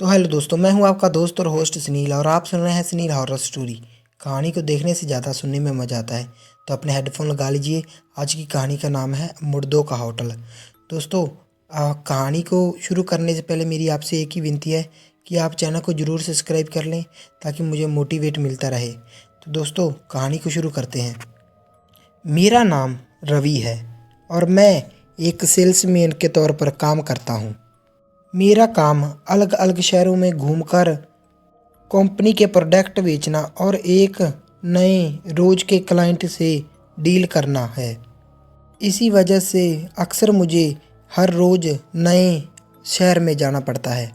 Hello दोस्तों, मैं हूं आपका दोस्त और होस्ट सुनील और आप सुन रहे हैं सुनील हॉरर स्टोरी। कहानी को देखने से ज़्यादा सुनने में मज़ा आता है, तो अपने हेडफोन लगा लीजिए। आज की कहानी का नाम है मुर्दों का होटल। दोस्तों, कहानी को शुरू करने से पहले मेरी आपसे एक ही विनती है कि आप चैनल को ज़रूर सब्सक्राइब कर लें ताकि मुझे मोटिवेट मिलता रहे। तो दोस्तों, कहानी को शुरू करते हैं। मेरा नाम रवि है और मैं एक सेल्समैन के तौर पर काम करता हूँ। मेरा काम अलग अलग शहरों में घूमकर कंपनी के प्रोडक्ट बेचना और एक नए रोज के क्लाइंट से डील करना है। इसी वजह से अक्सर मुझे हर रोज़ नए शहर में जाना पड़ता है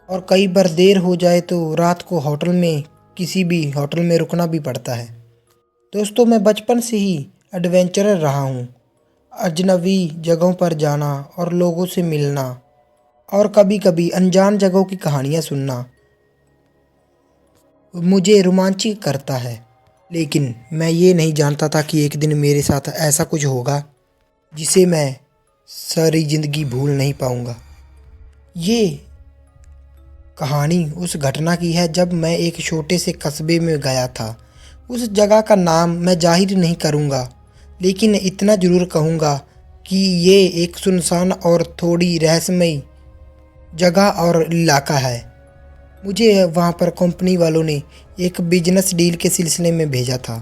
और कई बार देर हो जाए तो रात को होटल में किसी भी होटल में रुकना भी पड़ता है। दोस्तों, मैं बचपन से ही एडवेंचरर रहा हूँ। अजनबी जगहों पर जाना और लोगों से मिलना और कभी कभी अनजान जगहों की कहानियाँ सुनना मुझे रोमांचित करता है। लेकिन मैं ये नहीं जानता था कि एक दिन मेरे साथ ऐसा कुछ होगा जिसे मैं सारी ज़िंदगी भूल नहीं पाऊँगा। ये कहानी उस घटना की है जब मैं एक छोटे से कस्बे में गया था। उस जगह का नाम मैं जाहिर नहीं करूँगा, लेकिन इतना ज़रूर कहूँगा कि ये एक सुनसान और थोड़ी रहस्यमयी जगह और इलाका है। मुझे वहाँ पर कंपनी वालों ने एक बिजनेस डील के सिलसिले में भेजा था।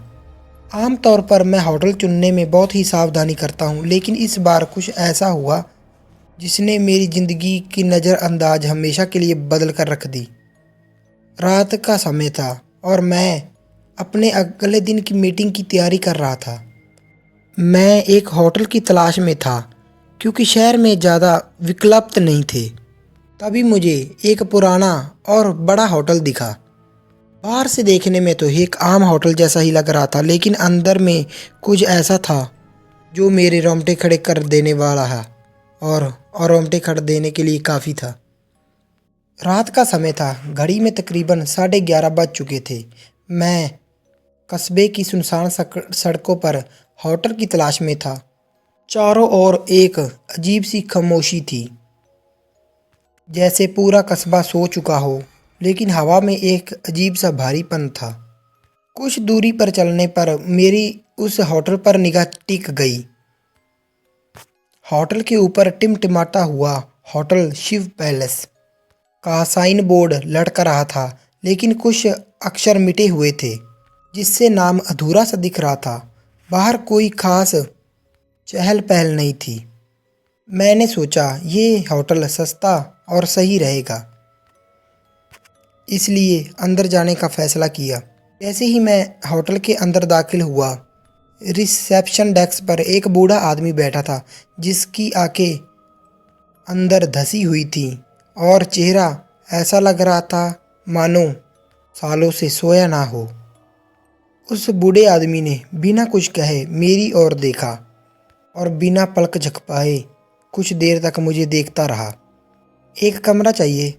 आमतौर पर मैं होटल चुनने में बहुत ही सावधानी करता हूँ, लेकिन इस बार कुछ ऐसा हुआ जिसने मेरी ज़िंदगी की नज़रअंदाज हमेशा के लिए बदल कर रख दी। रात का समय था और मैं अपने अगले दिन की मीटिंग की तैयारी कर रहा था। मैं एक होटल की तलाश में था क्योंकि शहर में ज़्यादा विकल्प नहीं थे। तभी मुझे एक पुराना और बड़ा होटल दिखा। बाहर से देखने में तो एक आम होटल जैसा ही लग रहा था, लेकिन अंदर में कुछ ऐसा था जो मेरे रोंगटे खड़े कर देने वाला है और रोंगटे खड़े देने के लिए काफ़ी था। रात का समय था, घड़ी में तकरीबन 11:30 बज चुके थे। मैं कस्बे की सुनसान सड़कों पर होटल की तलाश में था। चारों ओर एक अजीब सी खामोशी थी, जैसे पूरा कस्बा सो चुका हो, लेकिन हवा में एक अजीब सा भारीपन था। कुछ दूरी पर चलने पर मेरी उस होटल पर निगाह टिक गई। होटल के ऊपर टिमटिमाता हुआ होटल शिव पैलेस का साइन बोर्ड लटक रहा था, लेकिन कुछ अक्षर मिटे हुए थे जिससे नाम अधूरा सा दिख रहा था। बाहर कोई खास चहल पहल नहीं थी। मैंने सोचा ये होटल सस्ता और सही रहेगा, इसलिए अंदर जाने का फैसला किया। जैसे ही मैं होटल के अंदर दाखिल हुआ, रिसेप्शन डेस्क पर एक बूढ़ा आदमी बैठा था जिसकी आंखें अंदर धसी हुई थी और चेहरा ऐसा लग रहा था मानो सालों से सोया ना हो। उस बूढ़े आदमी ने बिना कुछ कहे मेरी ओर देखा और बिना पलक झपकाए कुछ देर तक मुझे देखता रहा। एक कमरा चाहिए,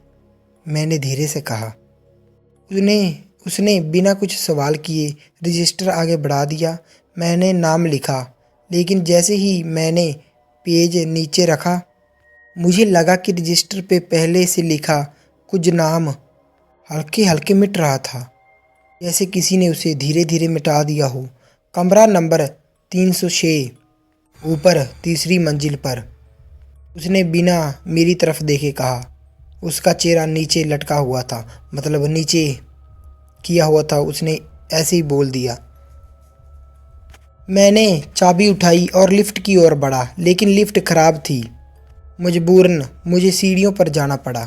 मैंने धीरे से कहा। उसने बिना कुछ सवाल किए रजिस्टर आगे बढ़ा दिया। मैंने नाम लिखा, लेकिन जैसे ही मैंने पेज नीचे रखा, मुझे लगा कि रजिस्टर पे पहले से लिखा कुछ नाम हल्के हल्के मिट रहा था, जैसे किसी ने उसे धीरे धीरे मिटा दिया हो। कमरा नंबर 306, ऊपर तीसरी मंजिल पर, उसने बिना मेरी तरफ देखे कहा। उसका चेहरा नीचे लटका हुआ था, मतलब नीचे किया हुआ था। उसने ऐसे ही बोल दिया। मैंने चाबी उठाई और लिफ्ट की ओर बढ़ा, लेकिन लिफ्ट खराब थी। मजबूरन मुझे सीढ़ियों पर जाना पड़ा।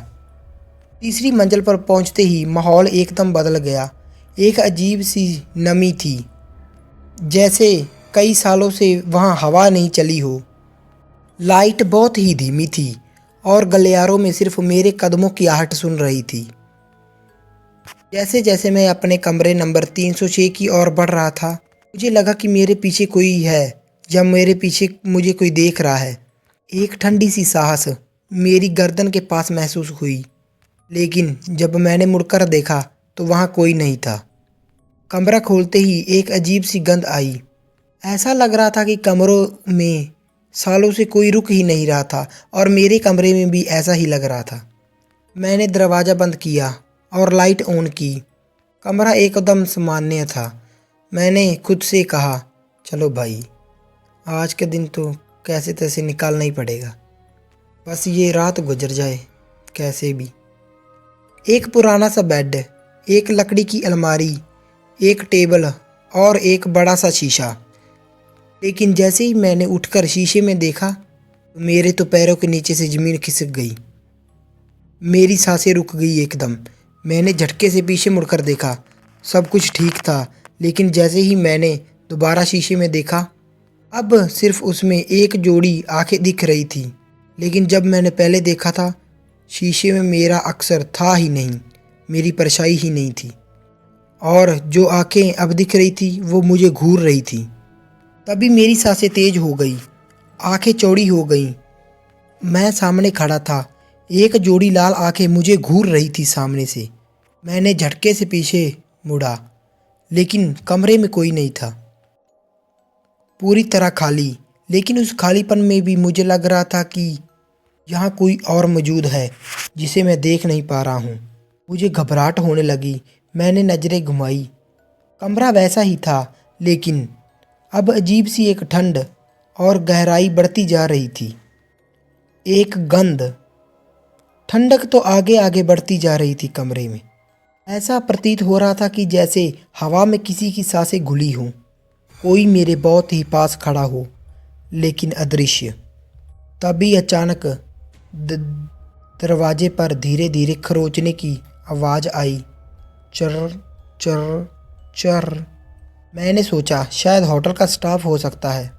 तीसरी मंजिल पर पहुंचते ही माहौल एकदम बदल गया। एक अजीब सी नमी थी, जैसे कई सालों से वहां हवा नहीं चली हो। लाइट बहुत ही धीमी थी और गलियारों में सिर्फ मेरे कदमों की आहट सुन रही थी। जैसे जैसे मैं अपने कमरे नंबर 306 की ओर बढ़ रहा था, मुझे लगा कि मेरे पीछे कोई है या मेरे पीछे मुझे कोई देख रहा है। एक ठंडी सी सांस मेरी गर्दन के पास महसूस हुई, लेकिन जब मैंने मुड़कर देखा तो वहाँ कोई नहीं था। कमरा खोलते ही एक अजीब सी गंध आई। ऐसा लग रहा था कि कमरों में सालों से कोई रुक ही नहीं रहा था और मेरे कमरे में भी ऐसा ही लग रहा था। मैंने दरवाज़ा बंद किया और लाइट ऑन की। कमरा एकदम सामान्य था। मैंने खुद से कहा, चलो भाई, आज के दिन तो कैसे तैसे निकालना ही पड़ेगा, बस ये रात गुजर जाए कैसे भी। एक पुराना सा बेड, एक लकड़ी की अलमारी, एक टेबल और एक बड़ा सा शीशा। लेकिन जैसे ही मैंने उठकर शीशे में देखा तो मेरे तो पैरों के नीचे से ज़मीन खिसक गई। मेरी सांसें रुक गई एकदम। मैंने झटके से पीछे मुड़कर देखा, सब कुछ ठीक था। लेकिन जैसे ही मैंने दोबारा शीशे में देखा, अब सिर्फ उसमें एक जोड़ी आंखें दिख रही थी। लेकिन जब मैंने पहले देखा था, शीशे में मेरा अक्सर था ही नहीं, मेरी परछाई ही नहीं थी। और जो आंखें अब दिख रही थी वो मुझे घूर रही थी। तभी मेरी सांसें तेज हो गई, आंखें चौड़ी हो गईं। मैं सामने खड़ा था, एक जोड़ी लाल आंखें मुझे घूर रही थी सामने से। मैंने झटके से पीछे मुड़ा, लेकिन कमरे में कोई नहीं था, पूरी तरह खाली। लेकिन उस खालीपन में भी मुझे लग रहा था कि यहाँ कोई और मौजूद है जिसे मैं देख नहीं पा रहा हूँ। मुझे घबराहट होने लगी। मैंने नज़रें घुमाई, कमरा वैसा ही था, लेकिन अब अजीब सी एक ठंड और गहराई बढ़ती जा रही थी। एक गंध, ठंडक तो आगे आगे बढ़ती जा रही थी कमरे में। ऐसा प्रतीत हो रहा था कि जैसे हवा में किसी की सांसें घुली हों, कोई मेरे बहुत ही पास खड़ा हो, लेकिन अदृश्य। तभी अचानक दरवाजे पर धीरे धीरे खरोंचने की आवाज़ आई, चर चर चर। मैंने सोचा शायद होटल का स्टाफ हो सकता है।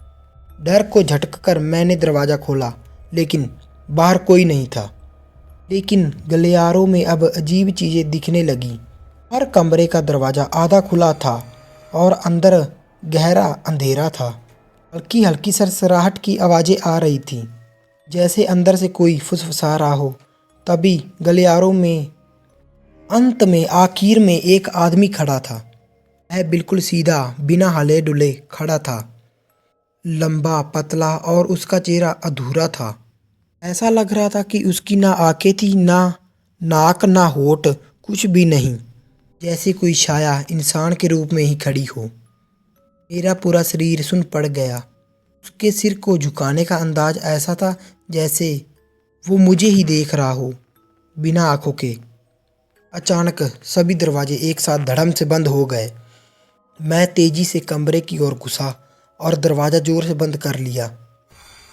डर को झटक कर मैंने दरवाज़ा खोला, लेकिन बाहर कोई नहीं था। लेकिन गलियारों में अब अजीब चीज़ें दिखने लगीं। हर कमरे का दरवाज़ा आधा खुला था और अंदर गहरा अंधेरा था। हल्की हल्की सरसराहट की आवाज़ें आ रही थीं, जैसे अंदर से कोई फुसफुसा रहा हो। तभी गलियारों में अंत में आखिर में एक आदमी खड़ा था। वह बिल्कुल सीधा, बिना हिले डुले खड़ा था, लंबा पतला, और उसका चेहरा अधूरा था। ऐसा लग रहा था कि उसकी ना आंखें थी, ना नाक, ना होठ, कुछ भी नहीं, जैसे कोई छाया इंसान के रूप में ही खड़ी हो। मेरा पूरा शरीर सुन पड़ गया। उसके सिर को झुकाने का अंदाज ऐसा था जैसे वो मुझे ही देख रहा हो, बिना आंखों के। अचानक सभी दरवाजे एक साथ धड़म से बंद हो गए। मैं तेजी से कमरे की ओर घुसा और दरवाज़ा जोर से बंद कर लिया।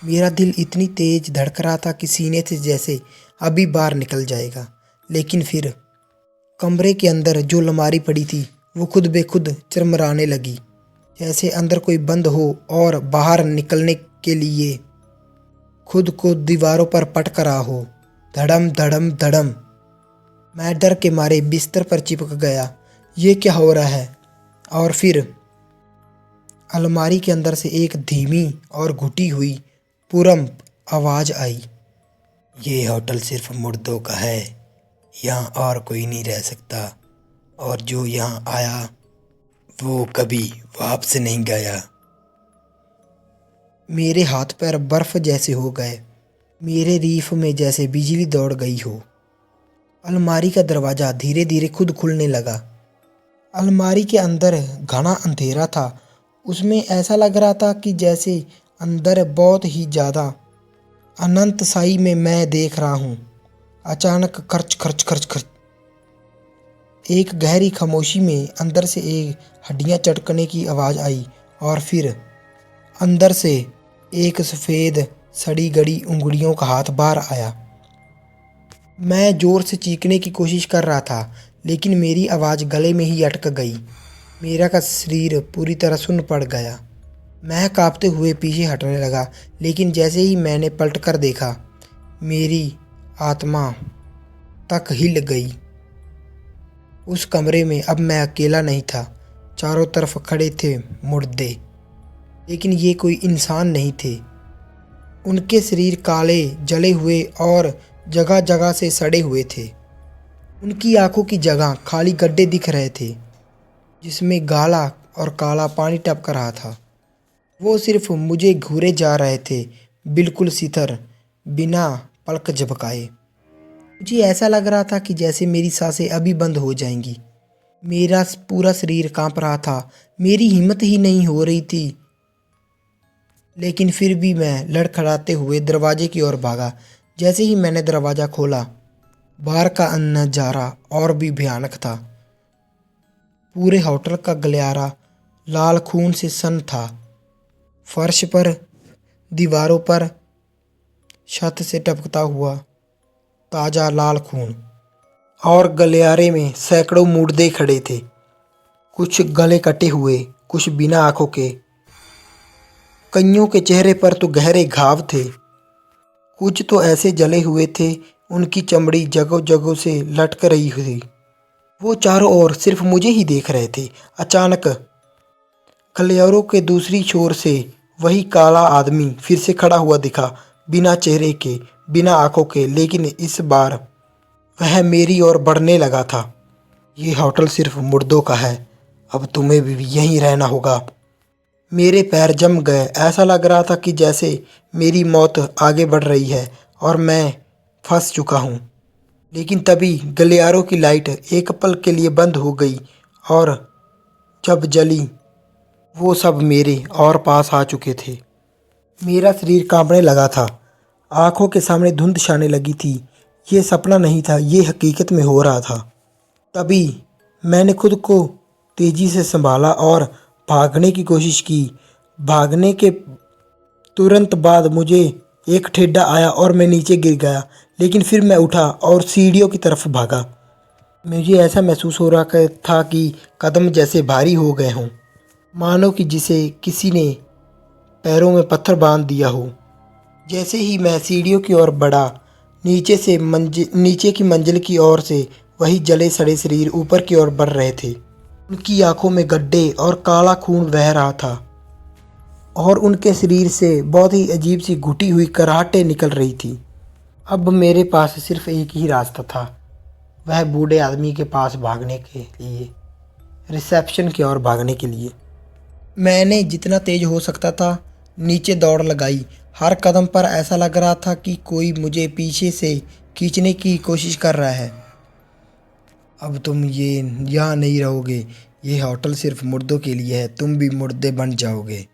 मेरा दिल इतनी तेज धड़क रहा था कि सीने से जैसे अभी बाहर निकल जाएगा। लेकिन फिर कमरे के अंदर जो अलमारी पड़ी थी वो खुद बेखुद चरमराने लगी, जैसे अंदर कोई बंद हो और बाहर निकलने के लिए खुद को दीवारों पर पटक रहा हो। धड़म धड़म धड़म। मैं डर के मारे बिस्तर पर चिपक गया। ये क्या हो रहा है? और फिर अलमारी के अंदर से एक धीमी और घुटी हुई पूरम आवाज़ आई, ये होटल सिर्फ मुर्दों का है, यहाँ और कोई नहीं रह सकता, और जो यहाँ आया वो कभी वापस नहीं गया। मेरे हाथ पैर बर्फ जैसे हो गए, मेरे रीफ में जैसे बिजली दौड़ गई हो। अलमारी का दरवाज़ा धीरे धीरे खुद खुलने लगा। अलमारी के अंदर घना अंधेरा था। उसमें ऐसा लग रहा था कि जैसे अंदर बहुत ही ज़्यादा अनंत साई में मैं देख रहा हूँ। अचानक खर्च खर्च खर्च खर्च, एक गहरी खामोशी में अंदर से एक हड्डियाँ चटकने की आवाज़ आई, और फिर अंदर से एक सफ़ेद सड़ी गड़ी उंगलियों का हाथ बाहर आया। मैं ज़ोर से चीखने की कोशिश कर रहा था, लेकिन मेरी आवाज़ गले में ही अटक गई। मेरा का शरीर पूरी तरह सुन्न पड़ गया। मैं कांपते हुए पीछे हटने लगा, लेकिन जैसे ही मैंने पलट कर देखा, मेरी आत्मा तक हिल गई। उस कमरे में अब मैं अकेला नहीं था। चारों तरफ खड़े थे मुर्दे, लेकिन ये कोई इंसान नहीं थे। उनके शरीर काले, जले हुए और जगह जगह से सड़े हुए थे। उनकी आंखों की जगह खाली गड्ढे दिख रहे थे, जिसमें गाढ़ा और काला पानी टपक रहा था। वो सिर्फ मुझे घूरे जा रहे थे, बिल्कुल सितर, बिना पलक झपकाए। मुझे ऐसा लग रहा था कि जैसे मेरी सांसें अभी बंद हो जाएंगी। मेरा पूरा शरीर कांप रहा था, मेरी हिम्मत ही नहीं हो रही थी। लेकिन फिर भी मैं लड़खड़ाते हुए दरवाजे की ओर भागा। जैसे ही मैंने दरवाज़ा खोला, बाहर का नजारा और भी भयानक था। पूरे होटल का गलियारा लाल खून से सन था। फर्श पर, दीवारों पर, छत से टपकता हुआ ताज़ा लाल खून। और गलियारे में सैकड़ों मुर्दे खड़े थे, कुछ गले कटे हुए, कुछ बिना आंखों के। कईयों के चेहरे पर तो गहरे घाव थे, कुछ तो ऐसे जले हुए थे उनकी चमड़ी जगह जगह से लटक रही थी। वो चारों ओर सिर्फ मुझे ही देख रहे थे। अचानक गलियारों के दूसरी छोर से वही काला आदमी फिर से खड़ा हुआ दिखा, बिना चेहरे के, बिना आंखों के, लेकिन इस बार वह मेरी ओर बढ़ने लगा था। ये होटल सिर्फ मुर्दों का है, अब तुम्हें भी यहीं रहना होगा। मेरे पैर जम गए। ऐसा लग रहा था कि जैसे मेरी मौत आगे बढ़ रही है और मैं फंस चुका हूँ। लेकिन तभी गलियारों की लाइट एक पल के लिए बंद हो गई और जब जली, वो सब मेरे और पास आ चुके थे। मेरा शरीर कांपने लगा था, आंखों के सामने धुंध छाने लगी थी। ये सपना नहीं था, ये हकीकत में हो रहा था। तभी मैंने खुद को तेजी से संभाला और भागने की कोशिश की। भागने के तुरंत बाद मुझे एक ठेडा आया और मैं नीचे गिर गया। लेकिन फिर मैं उठा और सीढ़ियों की तरफ भागा। मुझे ऐसा महसूस हो रहा था कि कदम जैसे भारी हो गए हों, मानो कि जिसे किसी ने पैरों में पत्थर बांध दिया हो। जैसे ही मैं सीढ़ियों की ओर बढ़ा, नीचे की मंजिल की ओर से वही जले सड़े शरीर ऊपर की ओर बढ़ रहे थे। उनकी आंखों में गड्ढे और काला खून बह रहा था और उनके शरीर से बहुत ही अजीब सी घुटी हुई कराहटें निकल रही थी। अब मेरे पास सिर्फ एक ही रास्ता था, वह बूढ़े आदमी के पास भागने के लिए, रिसेप्शन की ओर भागने के लिए। मैंने जितना तेज हो सकता था नीचे दौड़ लगाई। हर कदम पर ऐसा लग रहा था कि कोई मुझे पीछे से खींचने की कोशिश कर रहा है। अब तुम यहाँ नहीं रहोगे, ये होटल सिर्फ मुर्दों के लिए है, तुम भी मुर्दे बन जाओगे।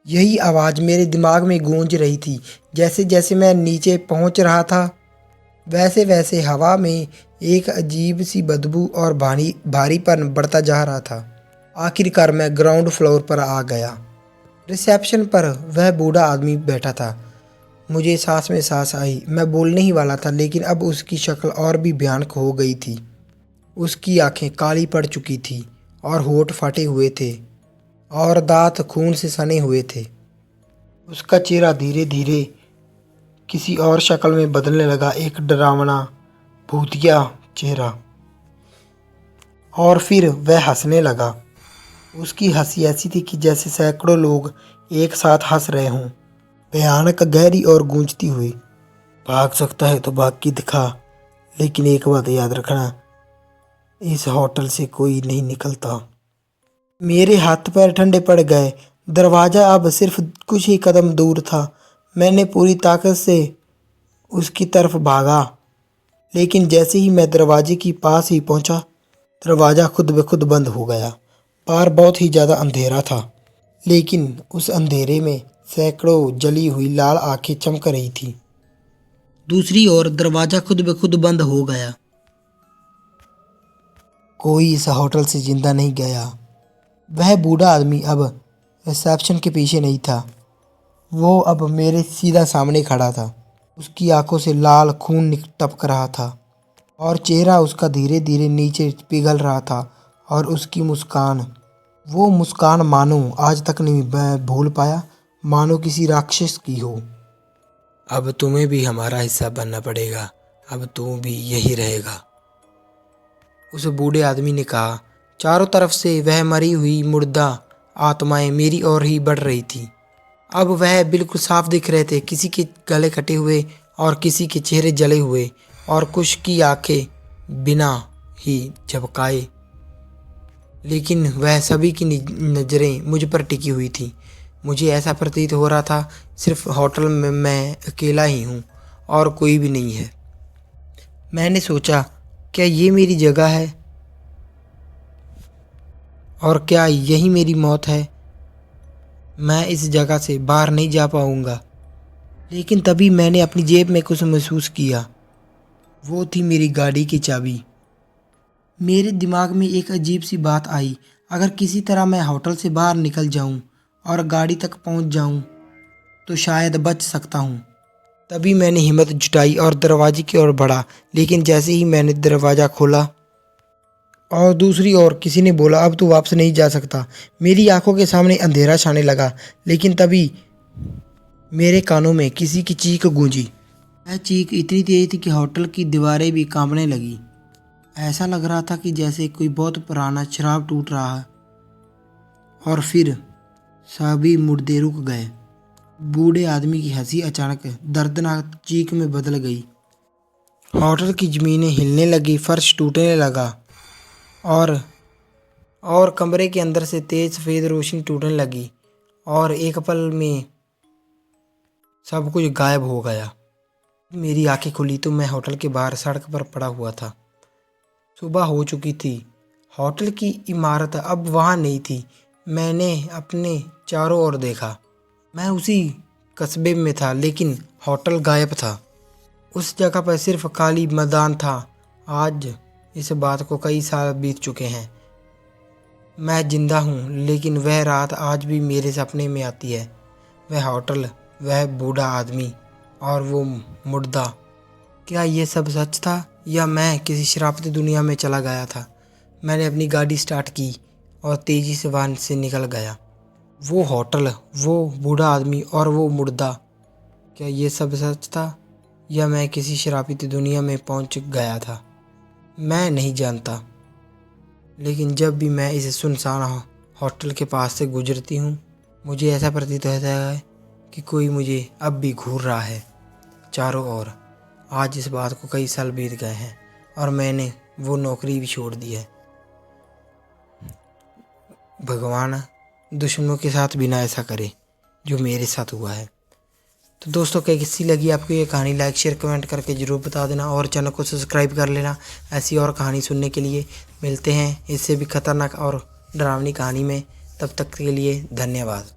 यही आवाज़ मेरे दिमाग में गूंज रही थी। जैसे जैसे मैं नीचे पहुंच रहा था, वैसे वैसे हवा में एक अजीब सी बदबू और भारीपन बढ़ता जा रहा था। आखिरकार मैं ग्राउंड फ्लोर पर आ गया। रिसेप्शन पर वह बूढ़ा आदमी बैठा था। मुझे सांस में सांस आई। मैं बोलने ही वाला था, लेकिन अब उसकी शक्ल और भी भयानक हो गई थी। उसकी आंखें काली पड़ चुकी थी और होठ फटे हुए थे और दांत खून से सने हुए थे। उसका चेहरा धीरे धीरे किसी और शक्ल में बदलने लगा, एक डरावना भूतिया चेहरा। और फिर वह हंसने लगा। उसकी हंसी ऐसी थी कि जैसे सैकड़ों लोग एक साथ हंस रहे हों, भयानक, गहरी और गूंजती हुई। भाग सकता है तो भाग के दिखा, लेकिन एक बात याद रखना, इस होटल से कोई नहीं निकलता। मेरे हाथ पैर ठंडे पड़ गए। दरवाज़ा अब सिर्फ कुछ ही कदम दूर था। मैंने पूरी ताकत से उसकी तरफ भागा, लेकिन जैसे ही मैं दरवाजे के पास ही पहुंचा, दरवाज़ा खुद ब खुद बंद हो गया। बाहर बहुत ही ज़्यादा अंधेरा था, लेकिन उस अंधेरे में सैकड़ों जली हुई लाल आंखें चमक रही थी। दूसरी ओर दरवाज़ा खुद ब खुद बंद हो गया। कोई इस होटल से जिंदा नहीं गया। वह बूढ़ा आदमी अब रिसेप्शन के पीछे नहीं था, वो अब मेरे सीधा सामने खड़ा था। उसकी आंखों से लाल खून टपक रहा था और चेहरा उसका धीरे धीरे नीचे पिघल रहा था। और उसकी मुस्कान, वो मुस्कान मानो आज तक नहीं मैं भूल पाया, मानो किसी राक्षस की हो। अब तुम्हें भी हमारा हिस्सा बनना पड़ेगा, अब तू भी यही रहेगा, उस बूढ़े आदमी ने कहा। चारों तरफ से वह मरी हुई मुर्दा आत्माएं मेरी ओर ही बढ़ रही थी। अब वह बिल्कुल साफ दिख रहे थे, किसी के गले कटे हुए और किसी के चेहरे जले हुए और कुछ की आंखें बिना ही झपकाए। लेकिन वह सभी की नज़रें मुझ पर टिकी हुई थी। मुझे ऐसा प्रतीत हो रहा था सिर्फ होटल में मैं अकेला ही हूँ और कोई भी नहीं है। मैंने सोचा, क्या ये मेरी जगह है और क्या यही मेरी मौत है? मैं इस जगह से बाहर नहीं जा पाऊंगा। लेकिन तभी मैंने अपनी जेब में कुछ महसूस किया। वो थी मेरी गाड़ी की चाबी। मेरे दिमाग में एक अजीब सी बात आई, अगर किसी तरह मैं होटल से बाहर निकल जाऊं और गाड़ी तक पहुंच जाऊं तो शायद बच सकता हूं। तभी मैंने हिम्मत जुटाई और दरवाजे की ओर बढ़ा। लेकिन जैसे ही मैंने दरवाज़ा खोला और दूसरी ओर किसी ने बोला, अब तू वापस नहीं जा सकता। मेरी आंखों के सामने अंधेरा छाने लगा। लेकिन तभी मेरे कानों में किसी की चीख गूंजी। यह चीख इतनी तेज थी कि होटल की दीवारें भी कांपने लगी। ऐसा लग रहा था कि जैसे कोई बहुत पुराना शराब टूट रहा है। और फिर सभी मुर्दे रुक गए। बूढ़े आदमी की हंसी अचानक दर्दनाक चीख में बदल गई। होटल की ज़मीनें हिलने लगी, फर्श टूटने लगा और कमरे के अंदर से तेज सफ़ेद रोशनी टूटने लगी और एक पल में सब कुछ गायब हो गया। मेरी आंखें खुली तो मैं होटल के बाहर सड़क पर पड़ा हुआ था। सुबह हो चुकी थी। होटल की इमारत अब वहाँ नहीं थी। मैंने अपने चारों ओर देखा। मैं उसी कस्बे में था, लेकिन होटल गायब था। उस जगह पर सिर्फ खाली मैदान था। आज इस बात को कई साल बीत चुके हैं। मैं जिंदा हूँ, लेकिन वह रात आज भी मेरे सपने में आती है। वह होटल, वह बूढ़ा आदमी और वो मुर्दा। क्या ये सब सच था या मैं किसी शरारती दुनिया में चला गया था? मैंने अपनी गाड़ी स्टार्ट की और तेज़ी से वहाँ से निकल गया। वो होटल, वो बूढ़ा आदमी और वो मुर्दा, क्या ये सब सच था या मैं किसी शरारती दुनिया में पहुँच गया था? मैं नहीं जानता। लेकिन जब भी मैं इस सुनसान होटल के पास से गुजरती हूँ, मुझे ऐसा प्रतीत होता है कि कोई मुझे अब भी घूर रहा है चारों ओर। आज इस बात को कई साल बीत गए हैं और मैंने वो नौकरी भी छोड़ दी है। भगवान दुश्मनों के साथ भी ना ऐसा करे जो मेरे साथ हुआ है। तो दोस्तों, कैसी लगी आपको ये कहानी? लाइक शेयर कमेंट करके ज़रूर बता देना और चैनल को सब्सक्राइब कर लेना ऐसी और कहानी सुनने के लिए। मिलते हैं इससे भी खतरनाक और डरावनी कहानी में। तब तक के लिए धन्यवाद।